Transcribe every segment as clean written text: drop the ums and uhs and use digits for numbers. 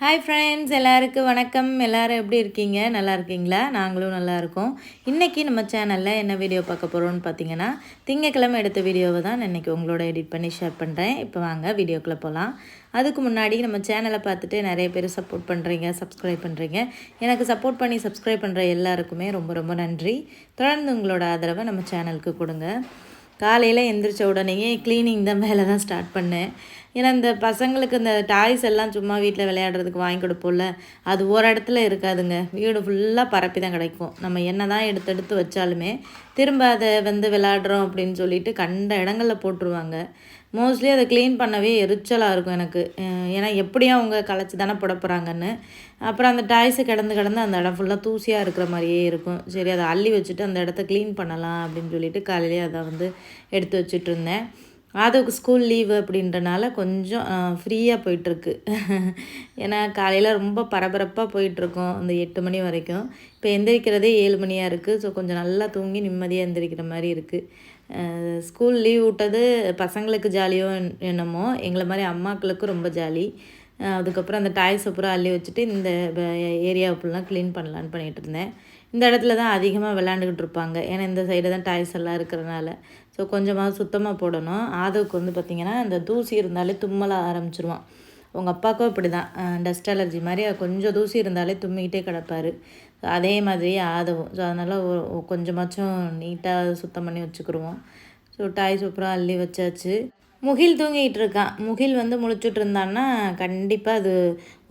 Hi friends, எல்லாருக்கும் வணக்கம். எல்லோரும் எப்படி இருக்கீங்க? நல்லா இருக்கீங்களா? நாங்களும் நல்லா இருக்கோம். இன்றைக்கி நம்ம சேனலில் என்ன வீடியோ பார்க்க போகிறோம்னு பார்த்தீங்கன்னா, திங்கக்கிழமை எடுத்த வீடியோவை தான் இன்றைக்கி உங்களோட எடிட் பண்ணி ஷேர் பண்ணுறேன். இப்போ வாங்க வீடியோக்குள்ளே போகலாம். அதுக்கு முன்னாடி நம்ம சேனலை பார்த்துட்டு நிறைய பேர் சப்போர்ட் பண்ணுறீங்க, சப்ஸ்கிரைப் பண்ணுறீங்க. எனக்கு சப்போர்ட் பண்ணி சப்ஸ்கிரைப் பண்ணுற எல்லாருக்குமே ரொம்ப ரொம்ப நன்றி. தொடர்ந்து உங்களோட ஆதரவை நம்ம சேனலுக்கு கொடுங்க. காலையில் எந்திரிச்ச உடனேயே க்ளீனிங் தான் வேலை தான் ஸ்டார்ட் பண்ணேன். ஏன்னா இந்த பசங்களுக்கு இந்த டாய்ஸ் எல்லாம் சும்மா வீட்டில் விளையாடுறதுக்கு வாங்கி கொடுப்போம்ல, அது ஒரு இடத்துல இருக்காதுங்க. வீடு ஃபுல்லாக பரப்பி தான் கிடைக்கும். நம்ம என்ன தான் எடுத்து வச்சாலுமே திரும்ப அதை விளையாடுறோம் அப்படின்னு சொல்லிட்டு கண்ட இடங்களில் போட்டுருவாங்க. மோஸ்ட்லி அதை க்ளீன் பண்ணவே எரிச்சலாக இருக்கும் எனக்கு. ஏன்னா எப்படியும் அவங்க களைச்சி தானே போட போகிறாங்கன்னு. அப்புறம் அந்த டாய்ஸு கிடந்து அந்த இடம் ஃபுல்லாக தூசியாக இருக்கிற மாதிரியே இருக்கும். சரி, அதை அள்ளி வச்சுட்டு அந்த இடத்த க்ளீன் பண்ணலாம் அப்படின்னு சொல்லிட்டு காலையிலே அதை எடுத்து வச்சுட்ருந்தேன். அதுக்கு ஸ்கூல் லீவு அப்படின்றனால கொஞ்சம் ஃப்ரீயாக போயிட்டுருக்கு. ஏன்னா காலையில் ரொம்ப பரபரப்பாக போயிட்டுருக்கோம் அந்த 8 மணி வரைக்கும். இப்போ எந்திரிக்கிறதே 7 மணியாக இருக்குது. ஸோ கொஞ்சம் நல்லா தூங்கி நிம்மதியாக எந்திரிக்கிற மாதிரி இருக்குது. ஸ்கூல் லீவ் விட்டது பசங்களுக்கு ஜாலியோ என்னமோ, எங்களை மாதிரி அம்மாக்களுக்கு ரொம்ப ஜாலி. அதுக்கப்புறம் அந்த டாய்ஸை பூரா அள்ளி வச்சுட்டு இந்த ஏரியாவை ஃபுல்லாக க்ளீன் பண்ணலான்னு பண்ணிகிட்டு இருந்தேன். இந்த இடத்துல தான் அதிகமாக விளாண்டுக்கிட்டு இருப்பாங்க. ஏன்னா இந்த சைடு தான் டாய்ஸ் எல்லாம் இருக்கிறனால. ஸோ கொஞ்சமாக சுத்தமாக போடணும். ஆதவுக்கு பார்த்திங்கன்னா இந்த தூசி இருந்தாலே தும்மலாக ஆரம்பிச்சிருவான். உங்கள் அப்பாவுக்கும் இப்படி தான், டஸ்ட் அலர்ஜி மாதிரி கொஞ்சம் தூசி இருந்தாலே தும்மிக்கிட்டே கிடப்பார். அதே மாதிரி ஆதவும். ஸோ அதனால் கொஞ்சமாச்சும் நீட்டாக சுத்தம் பண்ணி வச்சுக்கிடுவோம். ஸோ டாய்ஸ் அப்புறம் அள்ளி வச்சாச்சு. முகில் தூங்கிட்டு இருக்கான். முகில் முழிச்சுட்டு இருந்தான்னா கண்டிப்பாக அது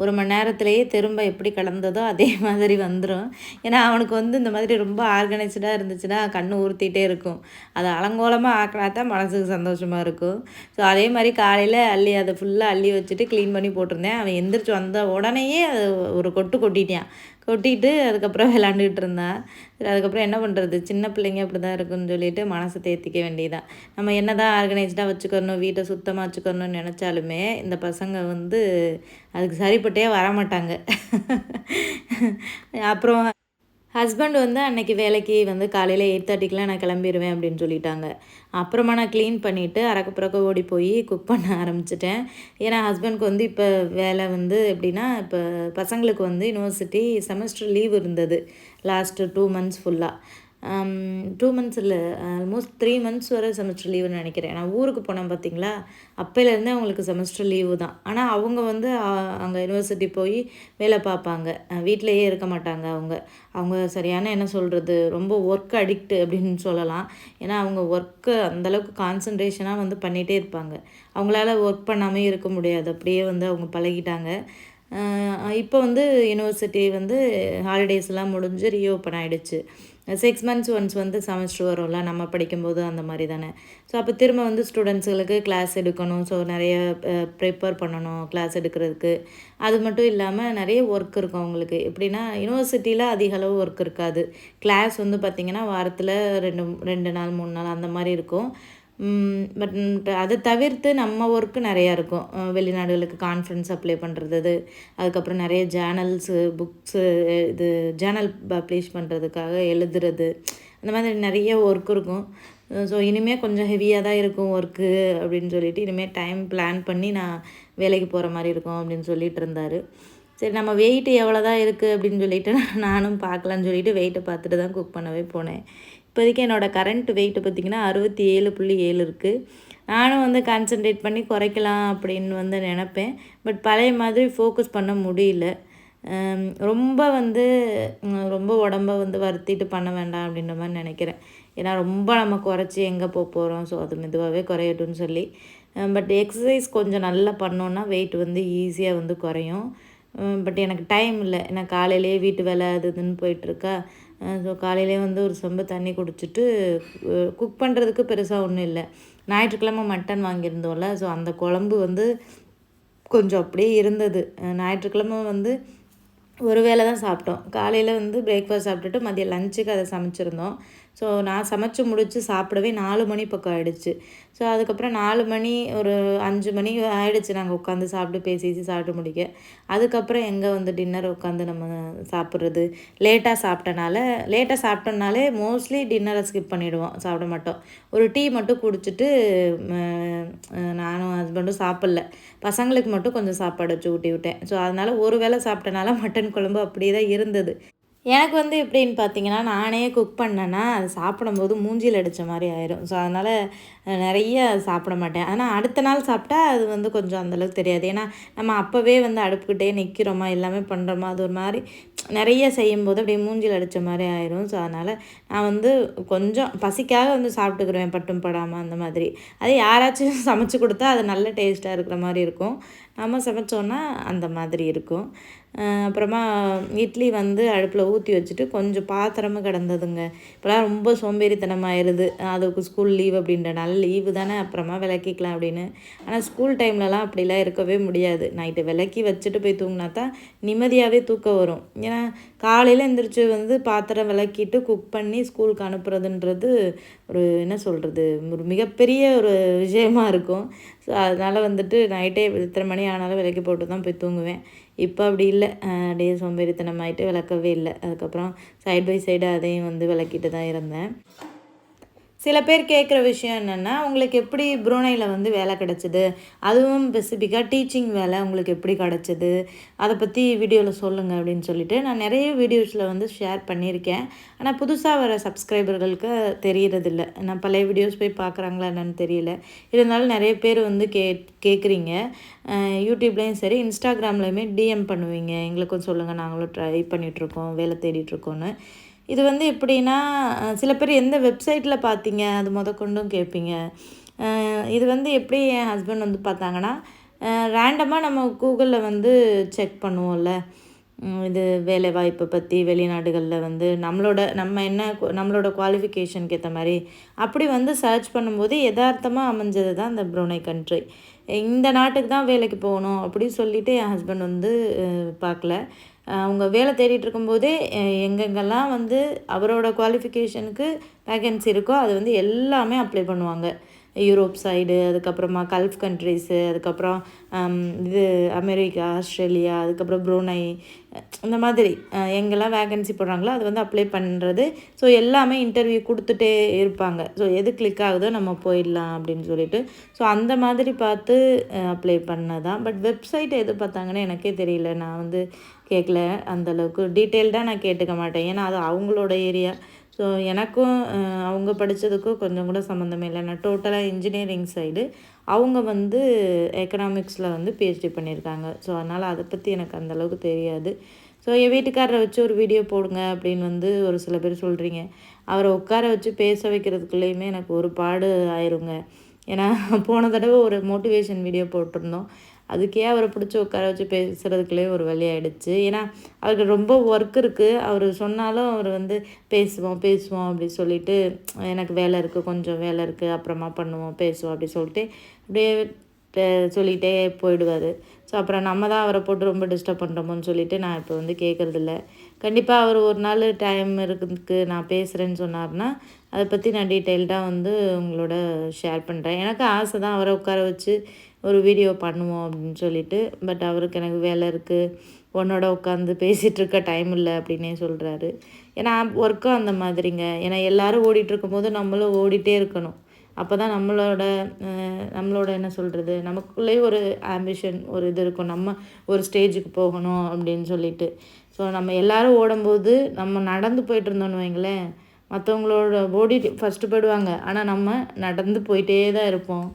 1 மணி நேரத்துலேயே திரும்ப எப்படி கிடந்ததோ அதே மாதிரி வந்துடும். ஏன்னா அவனுக்கு இந்த மாதிரி ரொம்ப ஆர்கனைஸ்டாக இருந்துச்சுன்னா கண் உறுத்திட்டே இருக்கும். அதை அலங்கோலமாக ஆக்கினா தான் மனசுக்கு சந்தோஷமாக இருக்கும். ஸோ அதே மாதிரி காலையில் அதை ஃபுல்லாக அள்ளி வச்சுட்டு க்ளீன் பண்ணி போட்டிருந்தேன். அவன் எந்திரிச்சு வந்த உடனேயே அது ஒரு கொட்டிட்டான். கொட்டிட்டு அதுக்கப்புறம் விளாண்டுக்கிட்டு இருந்தான். சரி, அதுக்கப்புறம் என்ன பண்ணுறது, சின்ன பிள்ளைங்க அப்படி தான் இருக்குன்னு சொல்லிட்டு மனசை தேர்த்திக்க வேண்டியதான். நம்ம என்ன தான் ஆர்கனைஸ்டாக வச்சுக்கணும், வீட்டை சுத்தமாக வச்சுக்கணும்னு நினச்சாலுமே இந்த பசங்க அதுக்கு சரிப்பட்டே வரமாட்டாங்க. அப்புறம் ஹஸ்பண்ட் அன்றைக்கி வேலைக்கு காலையில் 8:30க்கெலாம் நான் கிளம்பிடுவேன் அப்படின்னு சொல்லிட்டாங்க. அப்புறமா நான் க்ளீன் பண்ணிவிட்டு அறக்க ஓடி போய் குக் பண்ண ஆரம்பிச்சிட்டேன். ஏன்னா ஹஸ்பண்ட்க்கு இப்போ வேலை எப்படின்னா, இப்போ பசங்களுக்கு யூனிவர்சிட்டி செமஸ்டர் லீவ் இருந்தது லாஸ்ட்டு 2 மந்த்ஸ் ஃபுல்லாக. 2 மந்த்ஸ் இல்லை, ஆல்மோஸ்ட் 3 மந்த்ஸ் வரை செமஸ்டர் லீவுன்னு நினைக்கிறேன். நான் ஊருக்கு போனேன் பார்த்தீங்களா, அப்போலேருந்தே அவங்களுக்கு செமஸ்டர் லீவு தான். ஆனால் அவங்க அங்கே யூனிவர்சிட்டி போய் வேலை பார்ப்பாங்க, வீட்டிலையே இருக்க மாட்டாங்க. அவங்க சரியான என்ன சொல்கிறது, ரொம்ப ஒர்க் அடிக்ட் அப்படின்னு சொல்லலாம். ஏன்னா அவங்க ஒர்க்கு அந்தளவுக்கு கான்சன்ட்ரேஷனாக பண்ணிகிட்டே இருப்பாங்க. அவங்களால ஒர்க் பண்ணாமே இருக்க முடியாது. அப்படியே அவங்க பழகிட்டாங்க. இப்போ யூனிவர்சிட்டி ஹாலிடேஸ்லாம் முடிஞ்சு ரீஓப்பன் ஆகிடுச்சு. 6 மந்த்ஸ் ஒன்ஸ் செமஸ்டர் வரும்ல, நம்ம படிக்கும்போது அந்த மாதிரி தானே. ஸோ அப்போ திரும்ப ஸ்டூடெண்ட்ஸுகளுக்கு கிளாஸ் எடுக்கணும். ஸோ நிறைய ப்ரிப்பேர் பண்ணணும் கிளாஸ் எடுக்கிறதுக்கு. அது மட்டும் இல்லாமல் நிறைய ஒர்க் இருக்கும் அவங்களுக்கு. எப்படின்னா யூனிவர்சிட்டியில் அதிக அளவு ஒர்க் இருக்காது. கிளாஸ் பார்த்திங்கன்னா வாரத்தில் 2 நாள் 3 நாள் அந்த மாதிரி இருக்கும். பட் அதை தவிர்த்து நம்ம ஒர்க்கு நிறையா இருக்கும். வெளிநாடுகளுக்கு கான்ஃபரன்ஸ் அப்ளை பண்ணுறது, அதுக்கப்புறம் நிறைய ஜேர்னல்ஸு, புக்ஸு, ஜேர்னல் பப்ளிஷ் பண்ணுறதுக்காக எழுதுறது, அந்த மாதிரி நிறைய ஒர்க் இருக்கும். ஸோ இனிமேல் கொஞ்சம் ஹெவியாக தான் இருக்கும் ஒர்க்கு அப்படின்னு சொல்லிட்டு இனிமேல் டைம் பிளான் பண்ணி நான் வேலைக்கு போகிற மாதிரி இருக்கும் அப்படின்னு சொல்லிட்டு இருந்தார். சரி, நம்ம வெயிட் எவ்வளோ தான் இருக்குது அப்படின்னு சொல்லிட்டு நானும் பார்க்கலான்னு சொல்லிட்டு வெயிட்டை பார்த்துட்டு தான் குக் பண்ணவே போனேன். இப்போதைக்கு என்னோடய கரண்ட் வெயிட்டு பார்த்திங்கன்னா 67.7 இருக்குது. நானும் கான்சன்ட்ரேட் பண்ணி குறைக்கலாம் அப்படின்னு நினப்பேன். பட் பழைய மாதிரி ஃபோக்கஸ் பண்ண முடியல. ரொம்ப ரொம்ப உடம்ப வருத்திட்டு பண்ண வேண்டாம் அப்படின்ற மாதிரி நினைக்கிறேன். ஏன்னா ரொம்ப நம்ம குறைச்சி எங்கே போகிறோம். ஸோ அது மெதுவாகவே குறையட்டும்னு சொல்லி. பட் எக்ஸசைஸ் கொஞ்சம் நல்லா பண்ணோன்னா வெயிட் ஈஸியாக குறையும். பட் எனக்கு டைம் இல்லை. ஏன்னா காலையிலேயே வீட்டு வேலை அது இதுன்னு போயிட்டுருக்கா. ஸோ காலையிலே ஒரு சொம்பு தண்ணி குடிச்சிட்டு குக் பண்ணுறதுக்கு பெருசாக ஒன்றும் இல்லை. ஞாயிற்றுக்கிழமை மட்டன் வாங்கியிருந்தோம்ல, ஸோ அந்த குழம்பு கொஞ்சம் அப்படியே இருந்தது. ஞாயிற்றுக்கிழமை ஒரு வேளை தான் சாப்பிட்டோம். காலையில் பிரேக்ஃபாஸ்ட் சாப்பிட்டுட்டு மதியம் லஞ்சுக்கு அதை சமைச்சிருந்தோம். ஸோ நான் சமைச்சு முடித்து சாப்பிடவே 4 மணி பக்கம் ஆகிடுச்சு. ஸோ அதுக்கப்புறம் 4 மணி ஒரு 5 மணி ஆகிடுச்சு நாங்கள் உட்காந்து சாப்பிட்டு பேசி சாப்பிட்டு முடிக்க. அதுக்கப்புறம் எங்கே வந்து டின்னர் உட்காந்து நம்ம சாப்பிட்றது. லேட்டாக சாப்பிட்டோம்னாலே மோஸ்ட்லி டின்னரை ஸ்கிப் பண்ணிவிடுவோம், சாப்பிட மாட்டோம். ஒரு டீ மட்டும் குடிச்சிட்டு நானும் ஹஸ்பண்டும் சாப்பிட்ல. பசங்களுக்கு மட்டும் கொஞ்சம் சாப்பாடு வச்சு ஊட்டி விட்டேன். ஸோ அதனால் ஒரு வேளை சாப்பிட்டனால மட்டன் குழம்பு அப்படியே தான் இருந்தது. எனக்கு வந்து எப்படின்னு பார்த்தீங்கன்னா, நானே குக் பண்ணேன்னா, அது சாப்பிடும்போது மூஞ்சில அடித்த மாதிரி ஆயிரும். ஸோ அதனால் நிறைய சாப்பிட மாட்டேன். ஆனால் அடுத்த நாள் சாப்பிட்டா அது வந்து கொஞ்சம் அந்தளவுக்கு தெரியாது. ஏன்னா நம்ம அப்போவே வந்து அடுப்புக்கிட்டே நிற்கிறோமா, எல்லாமே பண்ணுறோமா, அது ஒரு மாதிரி நிறைய செய்யும்போது அப்படியே மூஞ்சில அடித்த மாதிரி ஆயிரும். ஸோ அதனால் நான் வந்து கொஞ்சம் பசிக்காக வந்து சாப்பிட்டுக்குருவேன், பட்டும் படாமல் அந்த மாதிரி. அதே யாராச்சும் சமைச்சு கொடுத்தா அது நல்ல டேஸ்ட்டாக இருக்கிற மாதிரி இருக்கும். நம்ம சமைச்சோன்னா அந்த மாதிரி இருக்கும். அப்புறமா இட்லி வந்து அடுப்பில் ஊற்றி வச்சுட்டு கொஞ்சம் பாத்திரமும் கிடந்ததுங்க. இப்போலாம் ரொம்ப சோம்பேறித்தனமாயிருது. அதுக்கு ஸ்கூல் லீவ் அப்படின்றனால லீவு தானே அப்புறமா விளக்கிக்கலாம் அப்படின்னு. ஆனால் ஸ்கூல் டைம்லலாம் அப்படிலாம் இருக்கவே முடியாது. நைட்டு விளக்கி வச்சுட்டு போய் தூங்கினா தான் நிம்மதியாகவே தூக்கம் வரும். ஏன்னா காலையில் எந்திரிச்சு வந்து பாத்திரம் விளக்கிட்டு குக் பண்ணி ஸ்கூலுக்கு அனுப்புறதுன்றது ஒரு என்ன சொல்கிறது, ஒரு மிகப்பெரிய ஒரு விஷயமா இருக்கும். ஸோ அதனால் வந்துட்டு நைட்டே இத்தனை மணி ஆனாலும் விளக்கி போட்டு தான் போய் தூங்குவேன். இப்போ அப்படி இல்லை, அப்படியே சோம்பேறித்தனம் ஆகிட்டு விளக்கவே இல்லை. அதுக்கப்புறம் சைட் பை சைடு அதையும் வந்து விளக்கிட்டு தான் இருந்தேன். சில பேர் கேட்குற விஷயம் என்னென்னா, உங்களுக்கு எப்படி ப்ரூனையில் வந்து வேலை கிடச்சிது, அதுவும் ஸ்பெசிஃபிக்காக டீச்சிங் வேலை உங்களுக்கு எப்படி கிடச்சிது, அதை பற்றி வீடியோவில் சொல்லுங்கள் அப்படின்னு சொல்லிட்டு நான் நிறைய வீடியோஸில் வந்து ஷேர் பண்ணியிருக்கேன். ஆனால் புதுசாக வர சப்ஸ்கிரைபர்களுக்கு தெரியறதில்ல. நான் பழைய வீடியோஸ் போய் பார்க்குறாங்களா என்னன்னு தெரியல. இருந்தாலும் நிறைய பேர் வந்து கேட்குறீங்க. யூடியூப்லேயும் சரி, இன்ஸ்டாகிராம்லேயுமே டிஎம் பண்ணுவீங்க, எங்களுக்கும் சொல்லுங்கள், நாங்களும் ட்ரை பண்ணிகிட்ருக்கோம், வேலை தேடிட்டுருக்கோன்னு. இது வந்து எப்படின்னா, சில பேர் எந்த வெப்சைட்டில் பார்த்தீங்க அது முதற்கொண்டும் கேட்பீங்க. இது வந்து எப்படி என் ஹஸ்பண்ட் வந்து பார்த்தாங்கன்னா, ரேண்டமாக நம்ம கூகுளில் வந்து செக் பண்ணுவோம்ல, இது வேலைவாய்ப்பை பற்றி வெளிநாடுகளில் வந்து நம்மளோட குவாலிஃபிகேஷனுக்கு ஏற்ற மாதிரி அப்படி வந்து சர்ச் பண்ணும்போது எதார்த்தமாக அமைஞ்சது தான் இந்த ப்ரூனை கண்ட்ரி. இந்த நாட்டுக்கு தான் வேலைக்கு போகணும் அப்படின்னு சொல்லிவிட்டு என் ஹஸ்பண்ட் வந்து பார்க்கல. அவங்க வேலை தேடிட்டு இருக்கும்போதே எங்கெங்கெல்லாம் வந்து அவரோட குவாலிஃபிகேஷனுக்கு வேகன்சி இருக்கோ அது வந்து எல்லாமே அப்ளை பண்ணுவாங்க. யூரோப் சைடு, அதுக்கப்புறமா கல்ஃப் கண்ட்ரீஸு, அதுக்கப்புறம் இது அமெரிக்கா, ஆஸ்திரேலியா, அதுக்கப்புறம் ப்ரூனை, இந்த மாதிரி எங்கெல்லாம் வேகன்சி போடுறாங்களோ அது வந்து அப்ளை பண்ணுறது. ஸோ எல்லாமே இன்டர்வியூ கொடுத்துட்டே இருப்பாங்க. ஸோ எது கிளிக் ஆகுதோ நம்ம போயிடலாம் அப்படின்னு சொல்லிட்டு. ஸோ அந்த மாதிரி பார்த்து அப்ளை பண்ணதான். பட் வெப்சைட் எது பார்த்தாங்கன்னு எனக்கே தெரியல. நான் வந்து கேட்கல, அந்தளவுக்கு டீட்டெயில்டாக நான் கேட்டுக்க மாட்டேன். ஏன்னா அது அவங்களோட ஏரியா. ஸோ எனக்கும் அவங்க படித்ததுக்கும் கொஞ்சம் கூட சம்மந்தமே இல்லை. நான் டோட்டலாக இன்ஜினியரிங் சைடு, அவங்க வந்து எக்கனாமிக்ஸில் வந்து பிஹெச்டி பண்ணியிருக்காங்க. ஸோ அதனால் அதை பற்றி எனக்கு அந்தளவுக்கு தெரியாது. ஸோ என் வீட்டுக்காரரை வச்சு ஒரு வீடியோ போடுங்க அப்படின்னு வந்து ஒரு சில பேர் சொல்கிறீங்க. அவரை உட்கார வச்சு பேச வைக்கிறதுக்குள்ளேயுமே எனக்கு ஒரு பாடு ஆயிருங்க. ஏன்னா போன தடவை ஒரு மோட்டிவேஷன் வீடியோ போட்டிருந்தோம். அதுக்கே அவரை பிடிச்சி உட்கார வச்சு பேசுகிறதுக்குள்ளே ஒரு வழி ஆகிடுச்சு. ஏன்னா அவருக்கு ரொம்ப ஒர்க் இருக்குது. அவர் சொன்னாலும் அவர் வந்து பேசுவோம் அப்படி சொல்லிட்டு, எனக்கு வேலை இருக்குது, கொஞ்சம் வேலை இருக்குது, அப்புறமா பண்ணுவோம், பேசுவோம் அப்படி சொல்லிட்டு அப்படியே சொல்லிகிட்டே போயிடுவார். ஸோ அப்புறம் நம்ம தான் அவரை போட்டு ரொம்ப டிஸ்டர்ப் பண்ணுறோமோன்னு சொல்லிவிட்டு நான் இப்போ வந்து கேட்குறதில்ல. கண்டிப்பாக அவர் ஒரு நாள் டைம் இருக்கிறதுக்கு நான் பேசுகிறேன்னு சொன்னார்னா அதை பற்றி நான் டீட்டெயில்டாக வந்து உங்களோட ஷேர் பண்ணுறேன். எனக்கு ஆசை தான் அவரை உட்கார வச்சு ஒரு வீடியோ பண்ணுவோம் அப்படின்னு சொல்லிட்டு. பட் அவருக்கு எனக்கு வேலை இருக்குது, உன்னோட உட்காந்து பேசிகிட்ருக்க டைம் இல்லை அப்படின்னே சொல்கிறாரு. ஏன்னா ஒர்க்கும் அந்த மாதிரிங்க. ஏன்னா எல்லோரும் ஓடிட்டுருக்கும்போது நம்மளும் ஓடிட்டே இருக்கணும். அப்போ தான் நம்மளோட என்ன சொல்கிறது, நமக்குள்ளேயே ஒரு ஆம்பிஷன், ஒரு இது இருக்கும், நம்ம ஒரு ஸ்டேஜுக்கு போகணும் அப்படின்னு சொல்லிட்டு. ஸோ நம்ம எல்லோரும் ஓடும்போது நம்ம நடந்து போயிட்டு இருந்தோன்னு வைங்களேன், மற்றவங்களோட ஓடிட்டு ஃபஸ்ட்டு போயிடுவாங்க, ஆனால் நம்ம நடந்து போயிட்டே தான் இருப்போம்.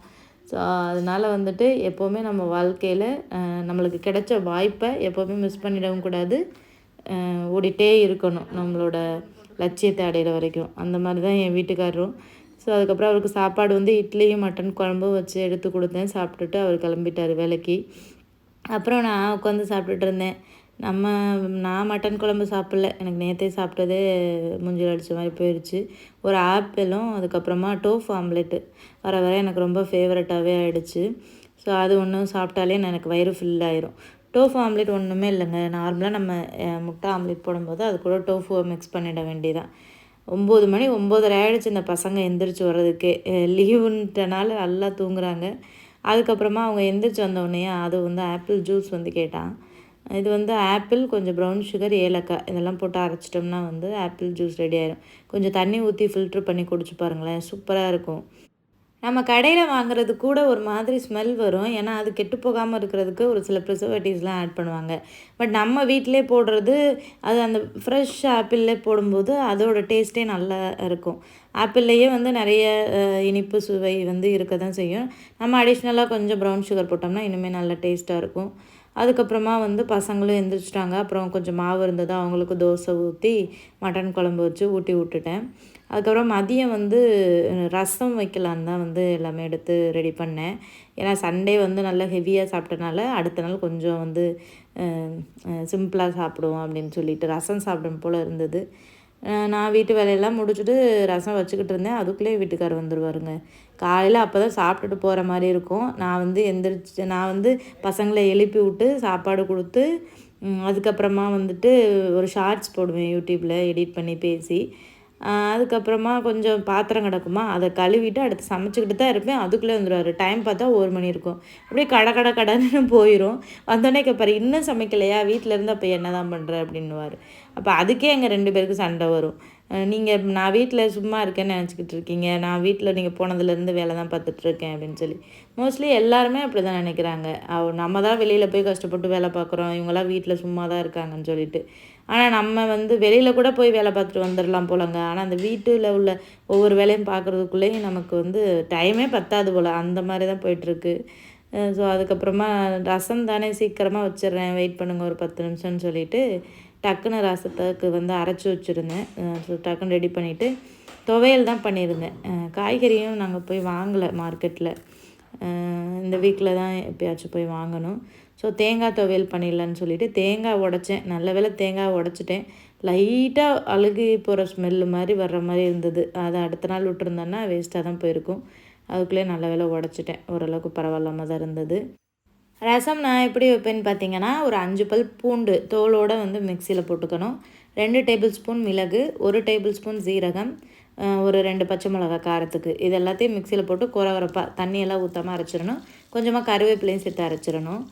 ஸோ அதனால் வந்துட்டு எப்போவுமே நம்ம வாழ்க்கையில் நம்மளுக்கு கிடைச்ச வாய்ப்பை எப்போவுமே மிஸ் பண்ணிடவும் கூடாது. ஓடிட்டே இருக்கணும் நம்மளோட லட்சியத்தை அடையிற வரைக்கும். அந்த மாதிரி தான் என் வீட்டுக்காரரும். ஸோ அதுக்கப்புறம் அவருக்கு சாப்பாடு வந்து இட்லியும் மட்டன் குழம்பும் வச்சு எடுத்து கொடுத்தேன். சாப்பிட்டுட்டு அவர் கிளம்பிட்டார் வேலைக்கு. அப்புறம் நான் உட்காந்து சாப்பிட்டுட்டு இருந்தேன். நான் மட்டன் குழம்பு சாப்பிடல. எனக்கு நேற்றே சாப்பிட்டதே மூஞ்சில் அடித்த மாதிரி போயிடுச்சு. ஒரு ஆப்பிளும் அதுக்கப்புறமா டோஃபு ஆம்லெட்டு வர வர எனக்கு ரொம்ப ஃபேவரட்டாகவே ஆகிடுச்சு. ஸோ அது ஒன்றும் சாப்பிட்டாலே எனக்கு வயிறு ஃபில் ஆயிரும். டோஃபு ஆம்லெட் ஒன்றுமே இல்லைங்க. நார்மலாக நம்ம முட்டை ஆம்லெட் போடும்போது அது கூட டோஃபுவை மிக்ஸ் பண்ணிட வேண்டியதான். 9 மணி 9:30 ஆயிடுச்சு இந்த பசங்க எந்திரிச்சு வர்றதுக்கே. லீவுன்ட்டனால நல்லா தூங்குறாங்க. அதுக்கப்புறமா அவங்க எந்திரிச்சு வந்தோடனே அது வந்து ஆப்பிள் ஜூஸ் வந்து கேட்டான். இது வந்து ஆப்பிள், கொஞ்சம் ப்ரௌன் சுகர், ஏலக்காய் இதெல்லாம் போட்டு அரைச்சிட்டோம்னா வந்து ஆப்பிள் ஜூஸ் ரெடி ஆயிடும். கொஞ்சம் தண்ணி ஊற்றி ஃபில்ட்ரு பண்ணி குடிச்சு பாருங்களேன், சூப்பராக இருக்கும். நம்ம கடையில் வாங்குறது கூட ஒரு மாதிரி ஸ்மெல் வரும். ஏன்னா அது கெட்டு போகாமல் இருக்கிறதுக்கு ஒரு சில ப்ரிசர்வேட்டிவ்ஸ்லாம் ஆட் பண்ணுவாங்க. பட் நம்ம வீட்டிலே போடுறது, அது அந்த ஃப்ரெஷ் ஆப்பிள்லே போடும்போது அதோட டேஸ்ட்டே நல்லா இருக்கும். ஆப்பிள்லேயே வந்து நிறைய இனிப்பு சுவை வந்து இருக்க தான் செய்யும். நம்ம அடிஷ்னலாக கொஞ்சம் ப்ரௌன் சுகர் போட்டோம்னா இன்னுமே நல்லா டேஸ்ட்டாக இருக்கும். அதுக்கப்புறமா வந்து பசங்களும் எந்திரிச்சிட்டாங்க. அப்புறம் கொஞ்சம் மாவு இருந்தது, அவங்களுக்கு தோசை ஊற்றி மட்டன் குழம்பு வச்சு ஊட்டி விட்டுட்டேன். அதுக்கப்புறம் மதியம் வந்து ரசம் வைக்கலான்னு தான் வந்து எல்லாமே எடுத்து ரெடி பண்ணேன். ஏன்னா சண்டே வந்து நல்லா ஹெவியாக சாப்பிட்டனால அடுத்த நாள் கொஞ்சம் வந்து சிம்பிளாக சாப்பிடுவோம் அப்படின்னு சொல்லிட்டு ரசம் சாப்பிடும் போல் இருந்தது. நான் வீட்டு வேலையெல்லாம் முடிச்சுட்டு ரசம் வச்சுக்கிட்டு இருந்தேன். அதுக்குள்ளேயே வீட்டுக்காரர் வந்துடுவாருங்க. காலையில் அப்போ தான் சாப்பிட்டுட்டு போகிற மாதிரி இருக்கும். நான் வந்து பசங்களை எழுப்பி விட்டு சாப்பாடு கொடுத்து அதுக்கப்புறமா வந்துட்டு ஒரு ஷார்ட்ஸ் போடுவேன் யூடியூப்பில் எடிட் பண்ணி பேசி. அதுக்கப்புறமா கொஞ்சம் பாத்திரம் கிடக்குமா, அதை கழுவிட்டு அடுத்து சமைச்சிக்கிட்டு தான் இருப்பேன். அதுக்குள்ளே வந்துடுவார். டைம் பார்த்தா 1 மணி இருக்கும். அப்படியே கடன்னு போயிடும். வந்தோடனே கேட்பாரு, இன்னும் சமைக்கலையா, வீட்டில் இருந்து அப்போ என்ன தான் பண்ணுற அப்படின்னுவார். அப்போ அதுக்கே எங்கள் 2 பேருக்கு சண்டை வரும். நான் வீட்டில் சும்மா இருக்கேன்னு நினச்சிக்கிட்டு இருக்கீங்க, நான் வீட்டில் நீங்கள் போனதுலேருந்து வேலை தான் பார்த்துட்ருக்கேன் அப்படின்னு சொல்லி. மோஸ்ட்லி எல்லாருமே அப்படி தான் நினைக்கிறாங்க. நம்ம தான் வெளியில் போய் கஷ்டப்பட்டு வேலை பார்க்குறோம், இவங்களாம் வீட்டில் சும்மா தான் இருக்காங்கன்னு சொல்லிட்டு. ஆனால் நம்ம வந்து வெளியில் கூட போய் வேலை பார்த்துட்டு வந்துடலாம் போலங்க. ஆனால் அந்த வீட்டில் உள்ள ஒவ்வொரு வேலையும் பார்க்குறதுக்குள்ளேயும் நமக்கு வந்து டைமே பத்தாது போல், அந்த மாதிரி தான் போயிட்டுருக்கு. ஸோ அதுக்கப்புறமா ரசம் தானே சீக்கிரமாக வச்சிடுறேன், வெயிட் பண்ணுங்க ஒரு 10 நிமிஷம்னு சொல்லிவிட்டு டக்குன்னு ரசத்துக்கு வந்து அரைச்சி வச்சுருந்தேன். ஸோ டக்குன்னு ரெடி பண்ணிவிட்டு துவையல் தான் பண்ணியிருந்தேன். காய்கறியும் நாங்கள் போய் வாங்கலை மார்க்கெட்டில். இந்த வீக்கில் தான் எப்போயாச்சும் போய் வாங்கணும். ஸோ தேங்காய் துவையல் பண்ணிடலான்னு சொல்லிவிட்டு தேங்காய் உடைச்சேன். நல்ல வேளை தேங்காய் உடச்சிட்டேன். லைட்டாக அழுகி போகிற ஸ்மெல்லு மாதிரி வர்ற மாதிரி இருந்தது. அதை அடுத்த நாள் விட்டுருந்தேன்னா வேஸ்ட்டாக தான் போயிருக்கும். அதுக்குள்ளே நல்ல வேளை உடச்சிட்டேன். ஓரளவுக்கு பரவாயில்லாமல் தான் இருந்தது. ரசம் நான் எப்படி வைப்பேன்னு பார்த்தீங்கன்னா, ஒரு 5 பல் பூண்டு தோலோடு வந்து மிக்சியில் போட்டுக்கணும். 2 டேபிள் ஸ்பூன் மிளகு, 1 டேபிள் ஸ்பூன் சீரகம், ஒரு 2 பச்சை மிளகா காரத்துக்கு. இது எல்லாத்தையும் மிக்சியில் போட்டு கொரகொரப்பாக தண்ணியெல்லாம் ஊற்றாமல் அரைச்சிடணும். கொஞ்சமாக கருவேப்பிலையும் சேர்த்து அரைச்சிடணும்.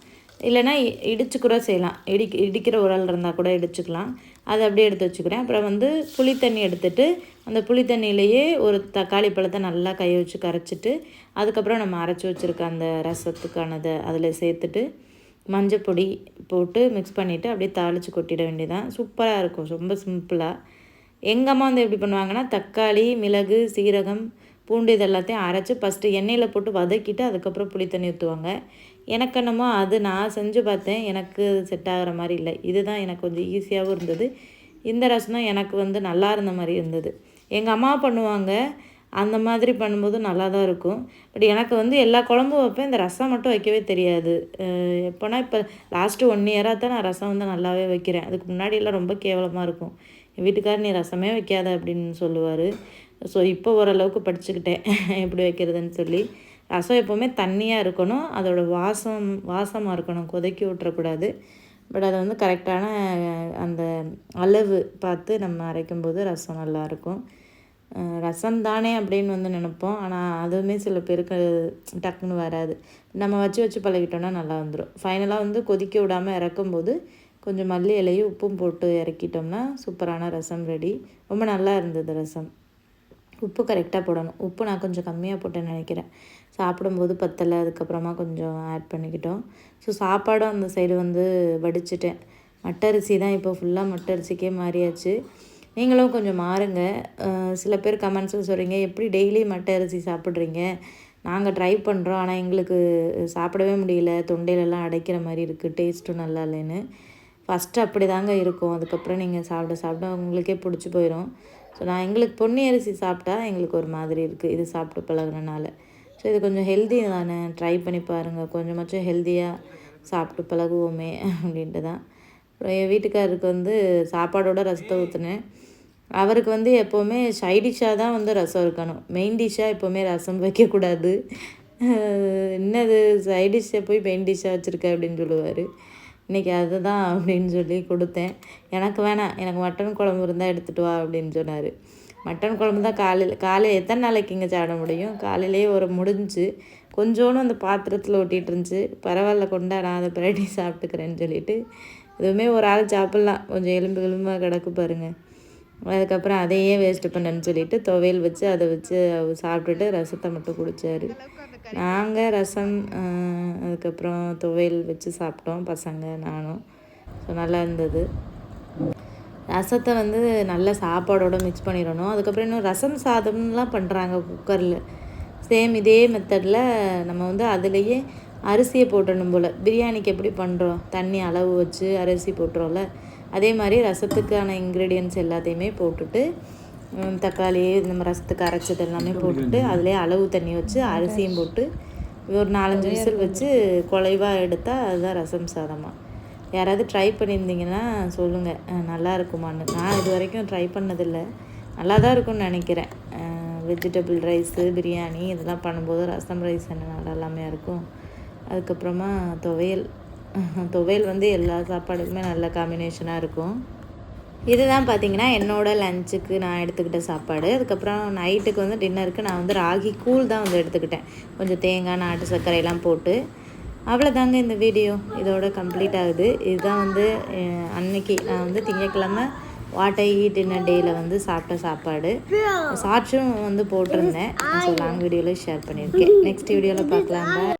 இல்லைனா இடிச்சு கூட செய்யலாம். இடிக்கிற உரல் இருந்தால் கூட இடிச்சுக்கலாம். அதை அப்படியே எடுத்து வச்சுக்கிறேன். அப்புறம் வந்து புளி தண்ணி எடுத்துகிட்டு அந்த புளி தண்ணியிலையே ஒரு தக்காளி பழத்தை நல்லா கையை வச்சு கரைச்சிட்டு அதுக்கப்புறம் நம்ம அரைச்சி வச்சுருக்க அந்த ரசத்துக்கானதை அதில் சேர்த்துட்டு மஞ்சப்பொடி போட்டு மிக்ஸ் பண்ணிவிட்டு அப்படியே தாளித்து கொட்டிட வேண்டியதான். சூப்பராக இருக்கும், ரொம்ப சிம்பிளாக. எங்கள் அம்மா வந்து எப்படி பண்ணுவாங்கன்னா, தக்காளி, மிளகு, சீரகம், பூண்டு இது எல்லாத்தையும் அரைச்சி ஃபஸ்ட்டு எண்ணெயில் போட்டு வதக்கிட்டு அதுக்கப்புறம் புளி தண்ணி ஊற்றுவாங்க. எனக்கு என்னமோ அது நான் செஞ்சு பார்த்தேன், எனக்கு செட் ஆகிற மாதிரி இல்லை. இதுதான் எனக்கு கொஞ்சம் ஈஸியாகவும் இருந்தது. இந்த ரசம் தான் எனக்கு வந்து நல்லா இருந்த மாதிரி இருந்தது. எங்கள் அம்மா பண்ணுவாங்க, அந்த மாதிரி பண்ணும்போது நல்லா தான் இருக்கும். பட் எனக்கு வந்து எல்லா குழம்பும் வைப்பேன், இந்த ரசம் மட்டும் வைக்கவே தெரியாது. எப்போனா இப்போ லாஸ்ட்டு 1 இயராக தான் நான் ரசம் வந்து நல்லாவே வைக்கிறேன். அதுக்கு முன்னாடியெல்லாம் ரொம்ப கேவலமாக இருக்கும். என் வீட்டுக்காரர் நீ ரசமே வைக்காத அப்படின்னு சொல்லுவார். ஸோ இப்போ ஓரளவுக்கு படிச்சுக்கிட்டேன் எப்படி வைக்கிறதுன்னு சொல்லி. ரசம் எப்போவுமே தண்ணியாக இருக்கணும், அதோட வாசமாக இருக்கணும், கொதிக்கி விட்டுறக்கூடாது. பட் அதை வந்து கரெக்டான அந்த அளவு பார்த்து நம்ம அரைக்கும்போது ரசம் நல்லாயிருக்கும். ரசம் தானே அப்படின்னு வந்து நினைப்போம், ஆனால் அதுவுமே சில பேருக்கு டக்குன்னு வராது. நம்ம வச்சு பழகிட்டோன்னா நல்லா வந்துடும். ஃபைனலாக வந்து கொதிக்க விடாமல் இறக்கும்போது கொஞ்சம் மல்லி இலையும் உப்பும் போட்டு இறக்கிட்டோம்னா சூப்பரான ரசம் ரெடி. ரொம்ப நல்லா இருந்தது ரசம். உப்பு கரெக்டாக போடணும். உப்பு நான் கொஞ்சம் கம்மியாக போட்டேன்னு நினைக்கிறேன். சாப்பிடும்போது பத்தலை, அதுக்கப்புறமா கொஞ்சம் ஆட் பண்ணிக்கிட்டோம். ஸோ சாப்பாடும் அந்த சைடு வந்து வடிச்சிட்டேன். மட்டரிசி தான் இப்போ ஃபுல்லாக மட்டரிசிக்கே மாறியாச்சு. நீங்களும் கொஞ்சம் மாறுங்க. சில பேர் கமெண்ட்ஸில் சொல்கிறீங்க, எப்படி டெய்லி மட்டரிசி சாப்பிட்றீங்க? நாங்கள் ட்ரை பண்ணுறோம், ஆனால் எங்களுக்கு சாப்பிடவே முடியல, தொண்டையிலலாம் அடைக்கிற மாதிரி இருக்குது, டேஸ்ட்டும் நல்லா இல்லைன்னு. ஃபஸ்ட்டு அப்படி தாங்க இருக்கும். அதுக்கப்புறம் நீங்கள் சாப்பிட உங்களுக்கே பிடிச்சி போயிடும். ஸோ எங்களுக்கு பொன்னி அரிசி சாப்பிட்டா எங்களுக்கு ஒரு மாதிரி இருக்குது, இது சாப்பிட்டு பழகுறனால. ஸோ இது கொஞ்சம் ஹெல்தி தானே, ட்ரை பண்ணி பாருங்கள். கொஞ்சமாச்சும் ஹெல்த்தியாக சாப்பிட்டு பழகுவோமே அப்படின்ட்டு தான். அப்புறம் என் வீட்டுக்காரருக்கு வந்து சாப்பாடோட ரசத்தை ஊற்றுனேன். அவருக்கு வந்து எப்போவுமே சைடிஷ்ஷாக தான் வந்து ரசம் இருக்கணும், மெயின் டிஷ்ஷாக எப்போவுமே ரசம் வைக்கக்கூடாது. என்னது சைடிஷ்ஷை போய் மெயின் டிஷ்ஷாக வச்சுருக்க அப்படின்னு சொல்லுவார். இன்றைக்கி அதுதான் அப்படின்னு சொல்லி கொடுத்தேன். எனக்கு வேணாம், எனக்கு மட்டன் குழம்பு இருந்தால் எடுத்துகிட்டு வா அப்படின்னு சொன்னார். மட்டன் குழம்பு தான் காலையில் எத்தனை நாளைக்கு இங்கே சாப்பிட முடியும். காலையிலேயே ஒரு முடிஞ்சு கொஞ்சோன்னு அந்த பாத்திரத்தில் ஒட்டிகிட்டு இருந்துச்சு. பரவாயில்ல கொண்டா, நான் அதை பிரட்டி சாப்பிட்டுக்கிறேன்னு சொல்லிட்டு எதுவுமே ஒரு ஆள் சாப்பிட்லாம். கொஞ்சம் எலும்பாக கிடக்கு பாருங்கள். அதுக்கப்புறம் அதையே வேஸ்ட்டு பண்ணேன்னு சொல்லிட்டு துவையல் வச்சு அதை வச்சு சாப்பிட்டுட்டு ரசத்தை மட்டும் குடித்தார். நாங்கள் ரசம் அதுக்கப்புறம் துவையல் வச்சு சாப்பிட்டோம், பசங்க நானும். ஸோ நல்லா இருந்தது. ரசத்தை வந்து நல்லா சாப்பாடோடு மிக்ஸ் பண்ணிடணும். அதுக்கப்புறம் இன்னும் ரசம் சாதம்லாம் பண்ணுறாங்க குக்கரில். சேம் இதே மெத்தடில் நம்ம வந்து அதுலேயே அரிசியை போட்டணும் போல். பிரியாணிக்கு எப்படி பண்ணுறோம், தண்ணி அளவு வச்சு அரிசி போட்டுறோம்ல, அதே மாதிரி ரசத்துக்கான இன்க்ரீடியன்ட்ஸ் எல்லாத்தையுமே போட்டுட்டு தக்காளி நம்ம ரசத்துக்கு அரைச்சது எல்லாமே போட்டுட்டு அதிலே அளவு தண்ணி வச்சு அரிசியும் போட்டு ஒரு 4-5 விசில் வச்சு குலைவாக எடுத்தால் அதுதான் ரசம் சாதமாக. யாராவது ட்ரை பண்ணியிருந்தீங்கன்னா சொல்லுங்கள், நல்லா இருக்குமான்னு. நான் இது வரைக்கும் ட்ரை பண்ணதில்லை, நல்லா தான் இருக்கும்னு நினைக்கிறேன். வெஜிடபிள் ரைஸு, பிரியாணி இதெல்லாம் பண்ணும்போது ரசம் ரைஸ் என்ன நல்லா எல்லாமே இருக்கும். அதுக்கப்புறமா துவையல் வந்து எல்லா சாப்பாடுக்குமே நல்ல காம்பினேஷனாக இருக்கும். இதுதான் பார்த்திங்கன்னா என்னோடய லஞ்சுக்கு நான் எடுத்துக்கிட்ட சாப்பாடு. அதுக்கப்புறம் நைட்டுக்கு வந்து டின்னருக்கு நான் வந்து ராகி கூழ் தான் வந்து எடுத்துக்கிட்டேன், கொஞ்சம் தேங்காய் நாட்டு சர்க்கரையெல்லாம் போட்டு. அவ்வளோதாங்க இந்த வீடியோ இதோட கம்ப்ளீட் ஆகுது. இதுதான் வந்து அன்னைக்கு நான் வந்து திங்கட்கிழமை வாட் ஐ ஈட் இன் அ டேயில் வந்து சாப்பிட்ட சாப்பாடு. ஷார்ட்ஸும் வந்து போட்டிருந்தேன். ஸோ லாங் வீடியோவில் ஷேர் பண்ணியிருக்கேன். நெக்ஸ்ட் வீடியோவில் பார்க்கலாம்.